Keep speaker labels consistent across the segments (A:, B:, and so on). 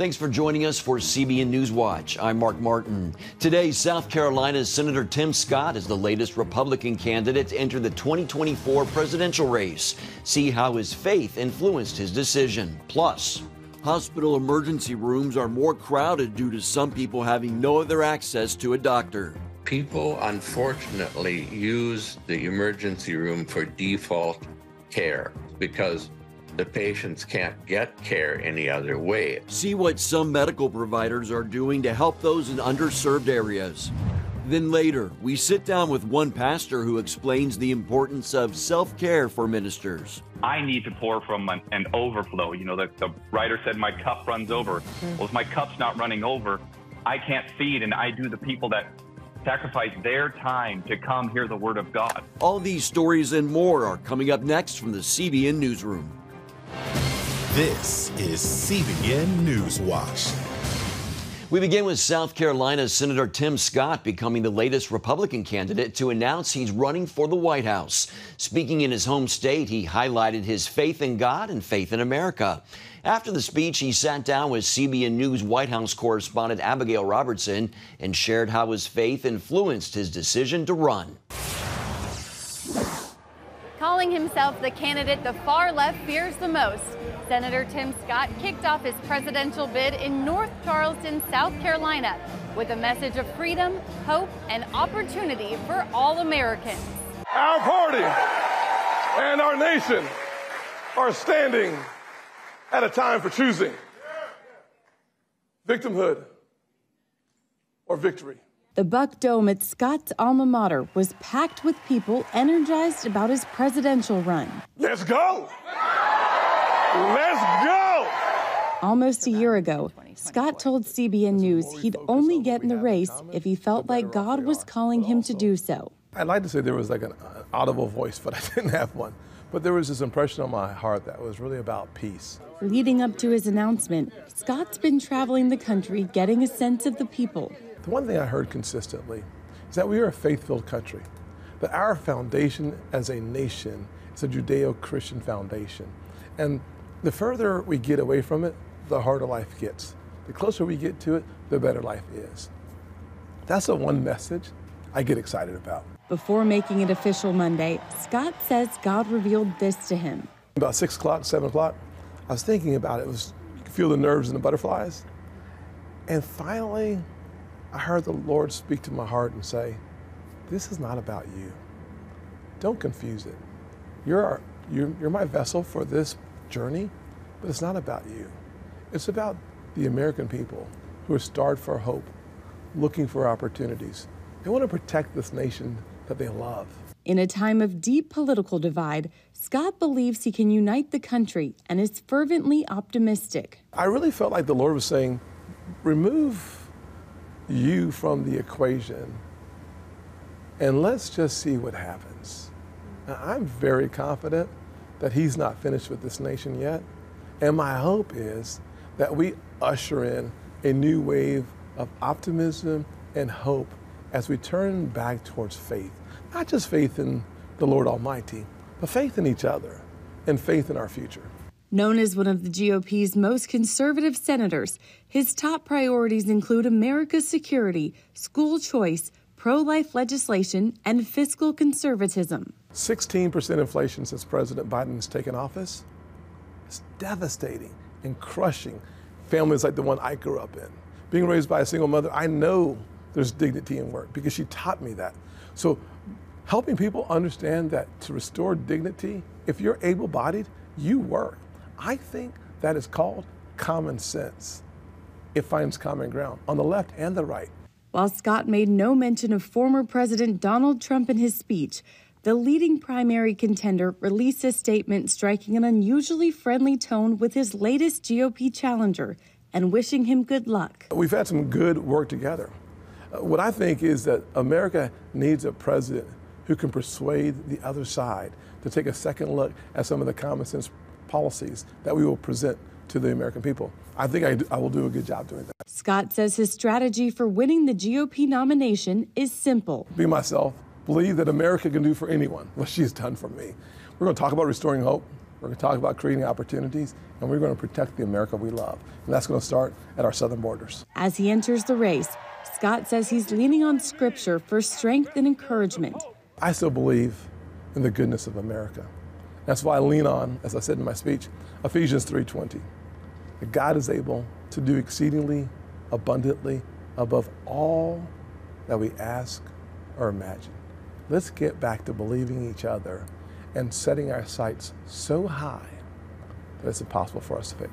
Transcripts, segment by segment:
A: Thanks for joining us for CBN Newswatch. I'm Mark Martin. Today, South Carolina's Senator Tim Scott is the latest Republican candidate to enter the 2024 presidential race. See how his faith influenced his decision. Plus, hospital emergency rooms are more crowded due to some people having no other access to a doctor.
B: People, unfortunately, use the emergency room for default care because the patients can't get care any other way.
A: See what some medical providers are doing to help those in underserved areas. Then later, we sit down with one pastor who explains the importance of self-care for ministers.
C: I need to pour from an overflow. You know, the writer said, my cup runs over. Well, if my cup's not running over, I can't feed, and I do the people that sacrifice their time to come hear the word of God.
A: All these stories and more are coming up next from the CBN Newsroom.
D: This is CBN Newswatch.
A: We begin with South Carolina's Senator Tim Scott becoming the latest Republican candidate to announce he's running for the White House. Speaking in his home state, he highlighted his faith in God and faith in America. After the speech, he sat down with CBN News White House correspondent Abigail Robertson and shared how his faith influenced his decision to run.
E: Calling himself the candidate the far left fears the most, Senator Tim Scott kicked off his presidential bid in North Charleston, South Carolina, with a message of freedom, hope, and opportunity for all Americans.
F: Our party and our nation are standing at a time for choosing victimhood or victory.
G: The Buck Dome at Scott's alma mater was packed with people energized about his presidential run.
F: Let's go! Let's go!
G: Almost a year ago, Scott told CBN News he'd only get in the race if he felt like God was calling him to do so.
F: I'd like to say there was like an audible voice, but I didn't have one. But there was this impression on my heart that was really about peace.
G: Leading up to his announcement, Scott's been traveling the country getting a sense of the people.
F: The one thing I heard consistently is that we are a faith-filled country, that our foundation as a nation is a Judeo-Christian foundation. And the further we get away from it, the harder life gets. The closer we get to it, the better life is. That's the one message I get excited about.
G: Before making it official Monday, Scott says God revealed this to him.
F: About 6 o'clock, 7 o'clock, I was thinking about it. You could feel the nerves and the butterflies. And finally, I heard the Lord speak to my heart and say, this is not about you. Don't confuse it. You're my vessel for this journey, but it's not about you. It's about the American people who are starved for hope, looking for opportunities. They want to protect this nation that they love.
G: In a time of deep political divide, Scott believes he can unite the country and is fervently optimistic.
F: I really felt like the Lord was saying, remove you from the equation and let's just see what happens. Now, I'm very confident that he's not finished with this nation yet. And my hope is that we usher in a new wave of optimism and hope as we turn back towards faith. Not just faith in the Lord Almighty, but faith in each other and faith in our future.
G: Known as one of the GOP's most conservative senators, his top priorities include America's security, school choice, pro-life legislation, and fiscal conservatism.
F: 16% inflation since President Biden has taken office. It's devastating and crushing families like the one I grew up in. Being raised by a single mother, I know there's dignity in work because she taught me that. So helping people understand that to restore dignity, if you're able-bodied, you work. I think that is called common sense. It finds common ground on the left and the right.
G: While Scott made no mention of former President Donald Trump in his speech, the leading primary contender released a statement striking an unusually friendly tone with his latest GOP challenger and wishing him good luck.
F: We've had some good work together. What I think is that America needs a president who can persuade the other side to take a second look at some of the common sense policies that we will present to the American people. I think I will do a good job doing that.
G: Scott says his strategy for winning the GOP nomination is simple.
F: Be myself, believe that America can do for anyone what she's done for me. We're going to talk about restoring hope. We're going to talk about creating opportunities, and we're going to protect the America we love. And that's going to start at our southern borders.
G: As he enters the race, Scott says he's leaning on Scripture for strength and encouragement.
F: I still believe in the goodness of America. That's why I lean on, as I said in my speech, Ephesians 3:20. That God is able to do exceedingly abundantly above all that we ask or imagine. Let's get back to believing each other and setting our sights so high that it's impossible for us to fail.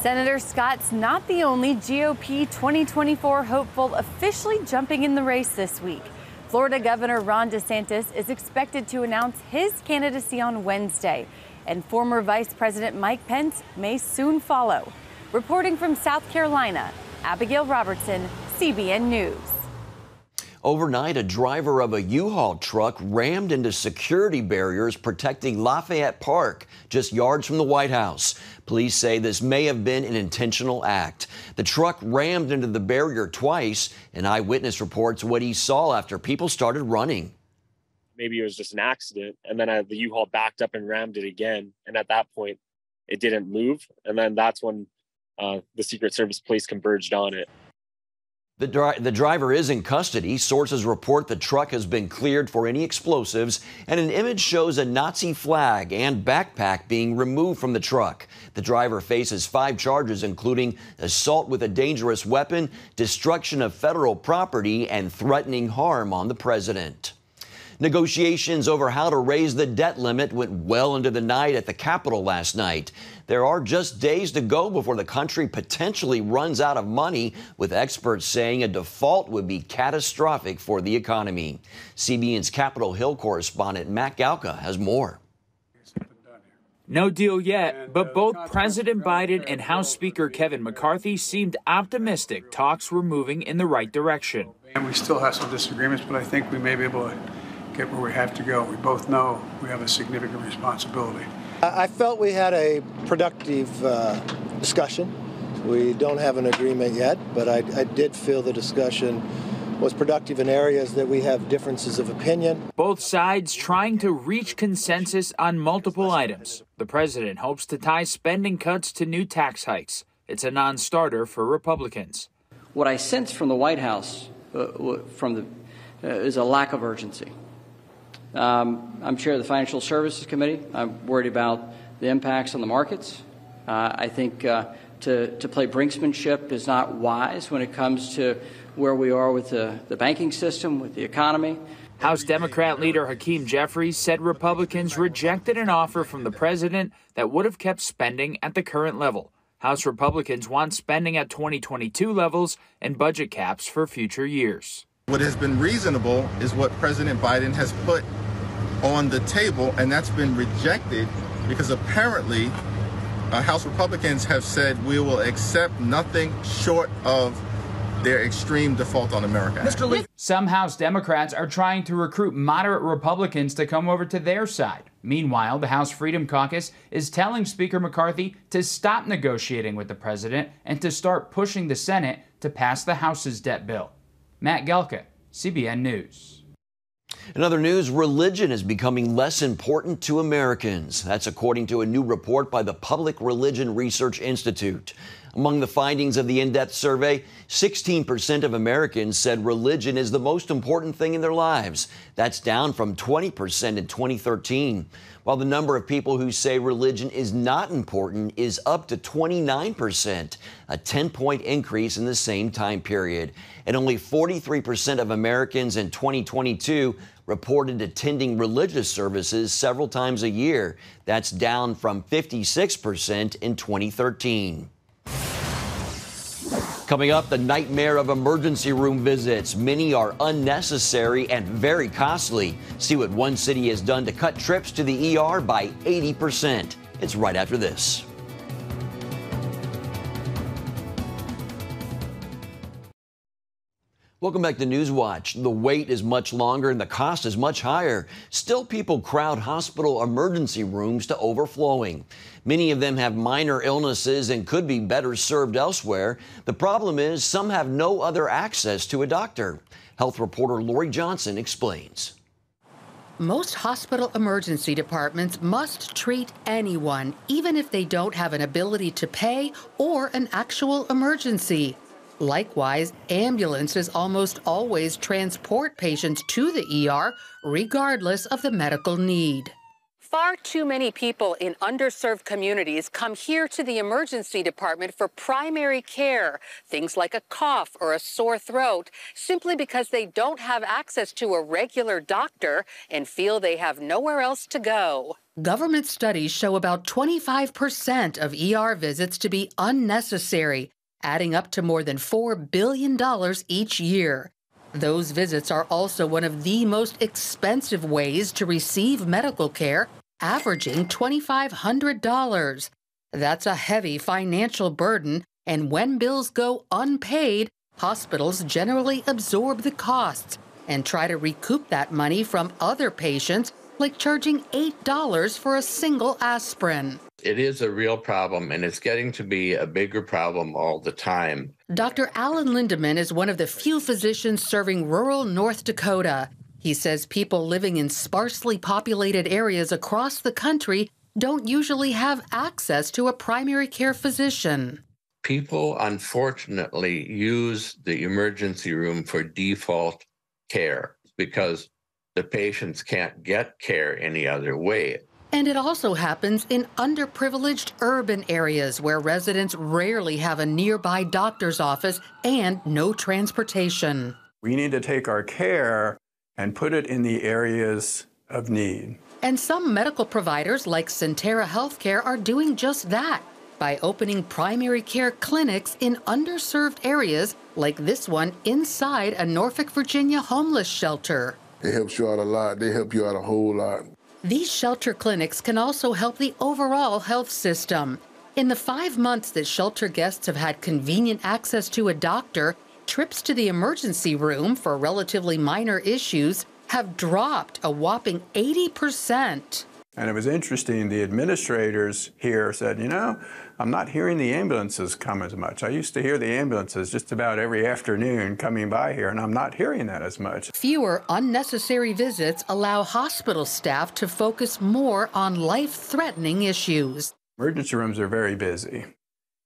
E: Senator Scott's not the only GOP 2024 hopeful officially jumping in the race this week. Florida Governor Ron DeSantis is expected to announce his candidacy on Wednesday, and former Vice President Mike Pence may soon follow. Reporting from South Carolina, Abigail Robertson, CBN News.
A: Overnight, a driver of a U-Haul truck rammed into security barriers protecting Lafayette Park, just yards from the White House. Police say this may have been an intentional act. The truck rammed into the barrier twice. An eyewitness reports what he saw after people started running.
H: Maybe it was just an accident, and then the U-Haul backed up and rammed it again. And at that point, it didn't move. And then that's when the Secret Service police converged on it.
A: The driver is in custody. Sources report the truck has been cleared for any explosives, and an image shows a Nazi flag and backpack being removed from the truck. The driver faces 5 charges, including assault with a dangerous weapon, destruction of federal property, and threatening harm on the president. Negotiations over how to raise the debt limit went well into the night at the Capitol last night. There are just days to go before the country potentially runs out of money, with experts saying a default would be catastrophic for the economy. CBN's Capitol Hill correspondent Matt Galka has more.
I: No deal yet, but both President Biden and House Speaker Kevin McCarthy seemed optimistic talks were moving in the right direction.
J: And we still have some disagreements, but I think we may be able to get where we have to go. We both know we have a significant responsibility.
K: I felt we had a productive discussion. We don't have an agreement yet, but I did feel the discussion was productive in areas that we have differences of opinion.
I: Both sides trying to reach consensus on multiple items. The president hopes to tie spending cuts to new tax hikes. It's a non-starter for Republicans.
L: What I sense from the White House is a lack of urgency. I'm chair of the Financial Services Committee. I'm worried about the impacts on the markets. I think to play brinksmanship is not wise when it comes to where we are with the banking system, with the economy.
I: House Democrat leader Hakeem Jeffries said Republicans rejected an offer from the president that would have kept spending at the current level. House Republicans want spending at 2022 levels and budget caps for future years.
M: What has been reasonable is what President Biden has put on the table, and that's been rejected because apparently House Republicans have said we will accept nothing short of their extreme default on America.
I: Some House Democrats are trying to recruit moderate Republicans to come over to their side. Meanwhile, the House Freedom Caucus is telling Speaker McCarthy to stop negotiating with the president and to start pushing the Senate to pass the House's debt bill. Matt Galka, CBN News.
A: In other news, religion is becoming less important to Americans. That's according to a new report by the Public Religion Research Institute. Among the findings of the in-depth survey, 16% of Americans said religion is the most important thing in their lives. That's down from 20% in 2013. While the number of people who say religion is not important is up to 29%, a 10-point increase in the same time period. And only 43% of Americans in 2022 reported attending religious services several times a year. That's down from 56% in 2013. Coming up, the nightmare of emergency room visits. Many are unnecessary and very costly. See what one city has done to cut trips to the ER by 80%. It's right after this. Welcome back to Newswatch. The wait is much longer and the cost is much higher. Still, people crowd hospital emergency rooms to overflowing. Many of them have minor illnesses and could be better served elsewhere. The problem is some have no other access to a doctor. Health reporter Lori Johnson explains.
N: Most hospital emergency departments must treat anyone, even if they don't have an ability to pay or an actual emergency. Likewise, ambulances almost always transport patients to the ER, regardless of the medical need. Far too many people in underserved communities come here to the emergency department for primary care, things like a cough or a sore throat, simply because they don't have access to a regular doctor and feel they have nowhere else to go. Government studies show about 25% of ER visits to be unnecessary, adding up to more than $4 billion each year. Those visits are also one of the most expensive ways to receive medical care, averaging $2,500. That's a heavy financial burden, and when bills go unpaid, hospitals generally absorb the costs and try to recoup that money from other patients, like charging $8 for a single aspirin.
B: It is a real problem, and it's getting to be a bigger problem all the time.
N: Dr. Alan Lindeman is one of the few physicians serving rural North Dakota. He says people living in sparsely populated areas across the country don't usually have access to a primary care physician.
B: People, unfortunately, use the emergency room for default care because the patients can't get care any other way.
N: And it also happens in underprivileged urban areas where residents rarely have a nearby doctor's office and no transportation.
O: We need to take our care and put it in the areas of need.
N: And some medical providers like Centera Healthcare are doing just that by opening primary care clinics in underserved areas like this one inside a Norfolk, Virginia homeless shelter.
P: It helps you out a lot. They help you out a whole lot.
N: These shelter clinics can also help the overall health system. In the 5 months that shelter guests have had convenient access to a doctor, trips to the emergency room for relatively minor issues have dropped a whopping 80%.
O: And it was interesting, the administrators here said, I'm not hearing the ambulances come as much. I used to hear the ambulances just about every afternoon coming by here, and I'm not hearing that as much.
N: Fewer unnecessary visits allow hospital staff to focus more on life-threatening issues.
O: Emergency rooms are very busy.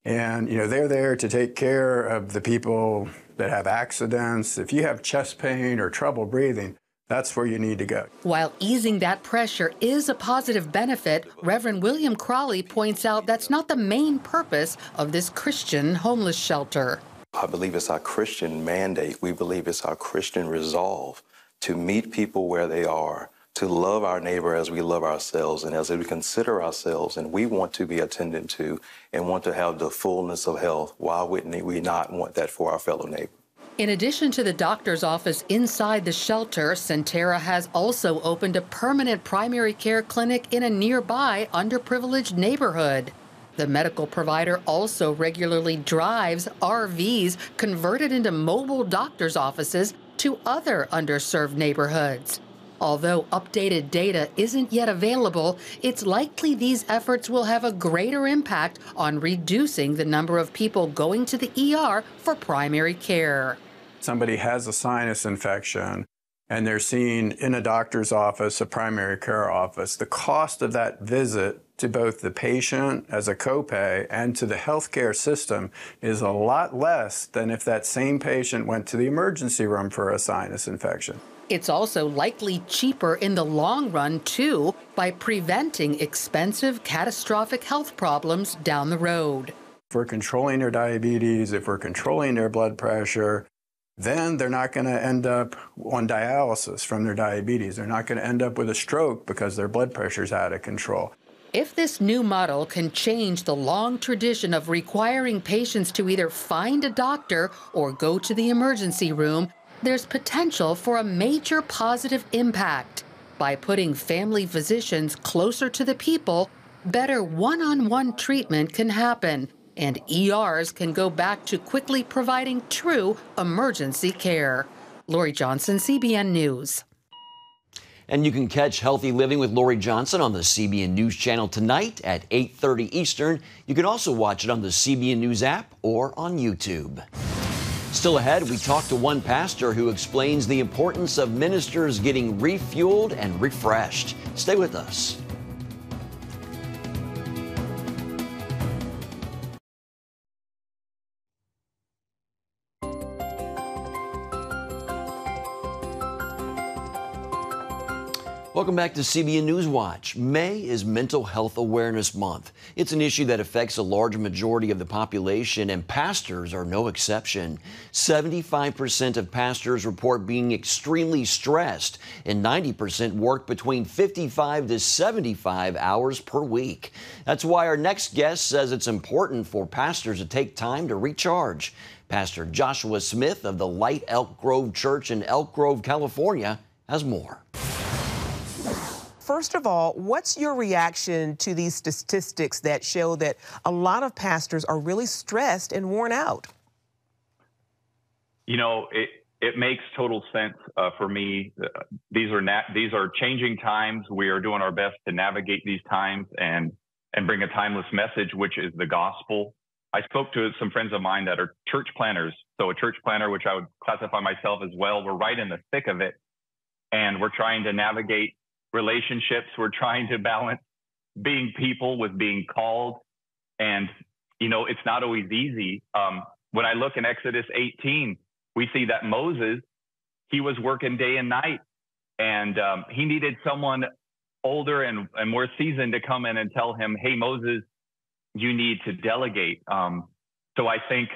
O: And, they're there to take care of the people that have accidents. If you have chest pain or trouble breathing, that's where you need to go.
N: While easing that pressure is a positive benefit, Reverend William Crawley points out that's not the main purpose of this Christian homeless shelter.
Q: I believe it's our Christian mandate. We believe it's our Christian resolve to meet people where they are, to love our neighbor as we love ourselves and as we consider ourselves, and we want to be attended to and want to have the fullness of health. Why wouldn't we not want that for our fellow neighbor?
N: In addition to the doctor's office inside the shelter, Centera has also opened a permanent primary care clinic in a nearby underprivileged neighborhood. The medical provider also regularly drives RVs converted into mobile doctor's offices to other underserved neighborhoods. Although updated data isn't yet available, it's likely these efforts will have a greater impact on reducing the number of people going to the ER for primary care.
O: Somebody has a sinus infection and they're seen in a doctor's office, a primary care office. The cost of that visit to both the patient as a copay and to the healthcare system is a lot less than if that same patient went to the emergency room for a sinus infection.
N: It's also likely cheaper in the long run, too, by preventing expensive, catastrophic health problems down the road.
O: If we're controlling their diabetes, if we're controlling their blood pressure, then they're not going to end up on dialysis from their diabetes. They're not going to end up with a stroke because their blood pressure's out of control.
N: If this new model can change the long tradition of requiring patients to either find a doctor or go to the emergency room, there's potential for a major positive impact. By putting family physicians closer to the people, better one-on-one treatment can happen, and ERs can go back to quickly providing true emergency care. Lori Johnson, CBN News.
A: And you can catch Healthy Living with Lori Johnson on the CBN News channel tonight at 8:30 Eastern. You can also watch it on the CBN News app or on YouTube. Still ahead, we talk to one pastor who explains the importance of ministers getting refueled and refreshed. Stay with us. Welcome back to CBN Newswatch. May is Mental Health Awareness Month. It's an issue that affects a large majority of the population, and pastors are no exception. 75% of pastors report being extremely stressed, and 90% work between 55 to 75 hours per week. That's why our next guest says it's important for pastors to take time to recharge. Pastor Joshua Smith of the Light Elk Grove Church in Elk Grove, California, has more.
R: First of all, what's your reaction to these statistics that show that a lot of pastors are really stressed and worn out?
C: You know, it makes total sense for me. These are changing times. We are doing our best to navigate these times and bring a timeless message, which is the gospel. I spoke to some friends of mine that are church planners. So a church planner, which I would classify myself as well, we're right in the thick of it. And we're trying to navigate relationships. We're trying to balance being people with being called. And, you know, it's not always easy. When I look in Exodus 18, we see that Moses, he was working day and night, and he needed someone older and more seasoned to come in and tell him, hey, Moses, you need to delegate. So I think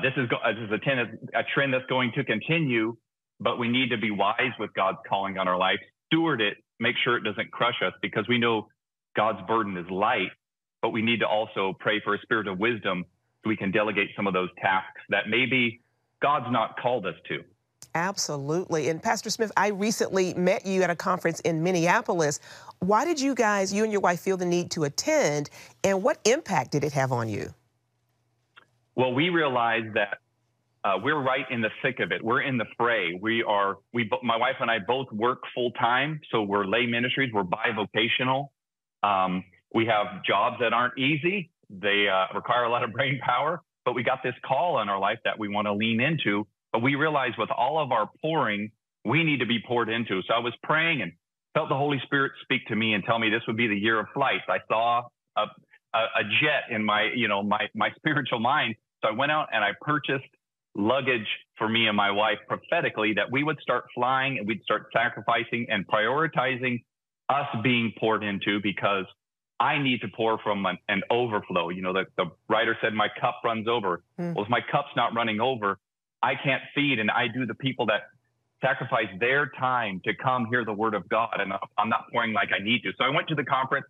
C: this is a trend that's going to continue, but we need to be wise with God's calling on our life. Steward it, make sure it doesn't crush us, because we know God's burden is light, but we need to also pray for a spirit of wisdom so we can delegate some of those tasks that maybe God's not called us to.
R: Absolutely. And Pastor Smith, I recently met you at a conference in Minneapolis. Why did you and your wife feel the need to attend, and what impact did it have on you?
C: Well, we realized that we're right in the thick of it. We're in the fray. My wife and I both work full time, so we're lay ministries. We're bivocational. We have jobs that aren't easy. They require a lot of brain power, but we got this call in our life that we want to lean into. But we realized with all of our pouring, we need to be poured into. So I was praying and felt the Holy Spirit speak to me and tell me this would be the year of flights. I saw a jet in my spiritual mind. So I went out and I purchased luggage for me and my wife prophetically, that we would start flying and we'd start sacrificing and prioritizing us being poured into, because I need to pour from an overflow. You know, the writer said, my cup runs over. Well, if my cup's not running over, I can't feed. And I do the people that sacrifice their time to come hear the word of God, and I'm not pouring like I need to. So I went to the conference.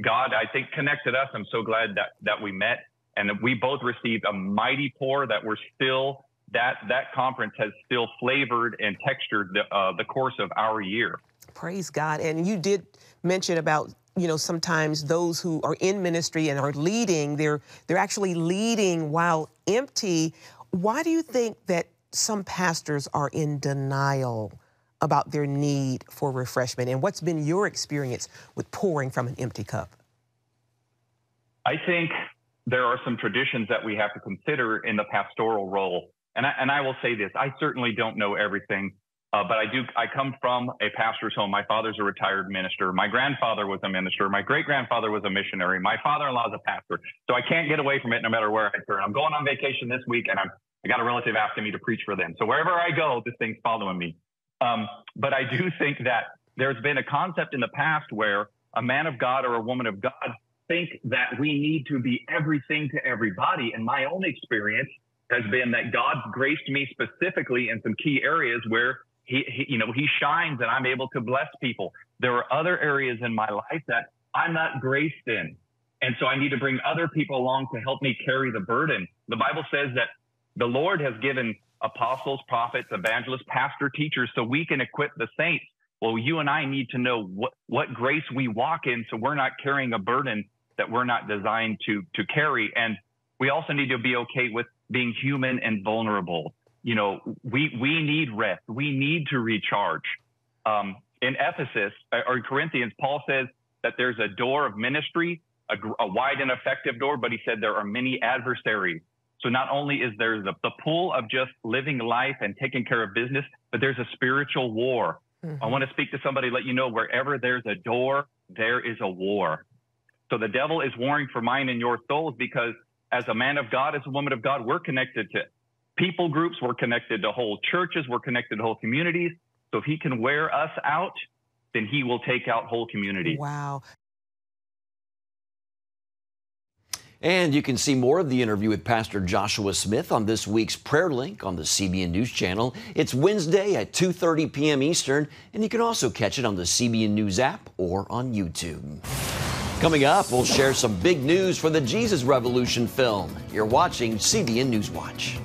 C: God, I think, connected us. I'm so glad that we met, and that we both received a mighty pour that we're still, that conference has still flavored and textured the course of our year.
R: Praise God. And you did mention about, you know, sometimes those who are in ministry and are leading, they're actually leading while empty. Why do you think that some pastors are in denial about their need for refreshment? And what's been your experience with pouring from an empty cup?
C: I think there are some traditions that we have to consider in the pastoral role. And I will say this, I certainly don't know everything, but I come from a pastor's home. My father's a retired minister. My grandfather was a minister. My great-grandfather was a missionary. My father-in-law is a pastor. So I can't get away from it no matter where I turn. I'm going on vacation this week, and I got a relative asking me to preach for them. So wherever I go, this thing's following me. But I do think that there's been a concept in the past where a man of God or a woman of God think that we need to be everything to everybody. And my own experience has been that God graced me specifically in some key areas where he shines and I'm able to bless people. There are other areas in my life that I'm not graced in. And so I need to bring other people along to help me carry the burden. The Bible says that the Lord has given apostles, prophets, evangelists, pastor, teachers, so we can equip the saints. Well, you and I need to know what grace we walk in, so we're not carrying a burden that we're not designed to carry. And we also need to be okay with being human and vulnerable. You know, we need rest. We need to recharge. In Ephesus or Corinthians, Paul says that there's a door of ministry, a wide and effective door, but he said there are many adversaries. So not only is there the pull of just living life and taking care of business, but there's a spiritual war. I want to speak to somebody, let you know, wherever there's a door, there is a war. So the devil is warring for mine and your souls, because as a man of God, as a woman of God, we're connected to people groups, we're connected to whole churches, we're connected to whole communities. So if he can wear us out, then he will take out whole communities.
R: Wow.
A: And you can see more of the interview with Pastor Joshua Smith on this week's Prayer Link on the CBN News Channel. It's Wednesday at 2:30 p.m. Eastern, and you can also catch it on the CBN News app or on YouTube. Coming up, we'll share some big news for the Jesus Revolution film. You're watching CBN Newswatch.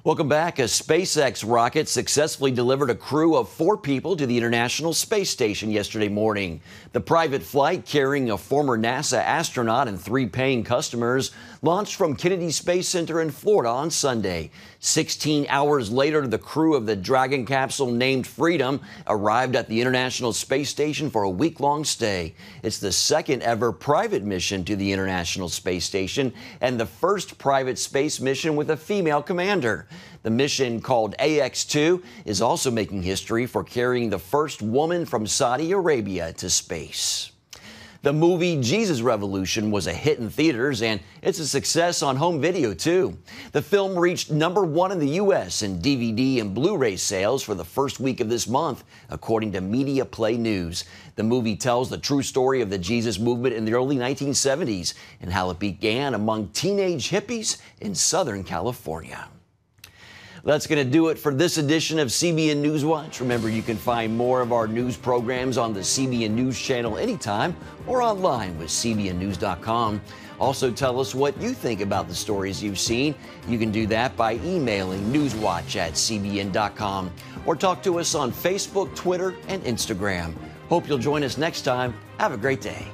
A: Welcome back. A SpaceX rocket successfully delivered a crew of 4 people to the International Space Station yesterday morning. The private flight, carrying a former NASA astronaut and 3 paying customers, launched from Kennedy Space Center in Florida on Sunday. 16 hours later, the crew of the Dragon capsule named Freedom arrived at the International Space Station for a week-long stay. It's the second ever private mission to the International Space Station and the first private space mission with a female commander. The mission, called AX-2, is also making history for carrying the first woman from Saudi Arabia to space. The movie Jesus Revolution was a hit in theaters, and it's a success on home video, too. The film reached #1 in the U.S. in DVD and Blu-ray sales for the first week of this month, according to Media Play News. The movie tells the true story of the Jesus movement in the early 1970s and how it began among teenage hippies in Southern California. That's going to do it for this edition of CBN Newswatch. Remember, you can find more of our news programs on the CBN News Channel anytime or online with cbnnews.com. Also, tell us what you think about the stories you've seen. You can do that by emailing newswatch@cbn.com or talk to us on Facebook, Twitter, and Instagram. Hope you'll join us next time. Have a great day.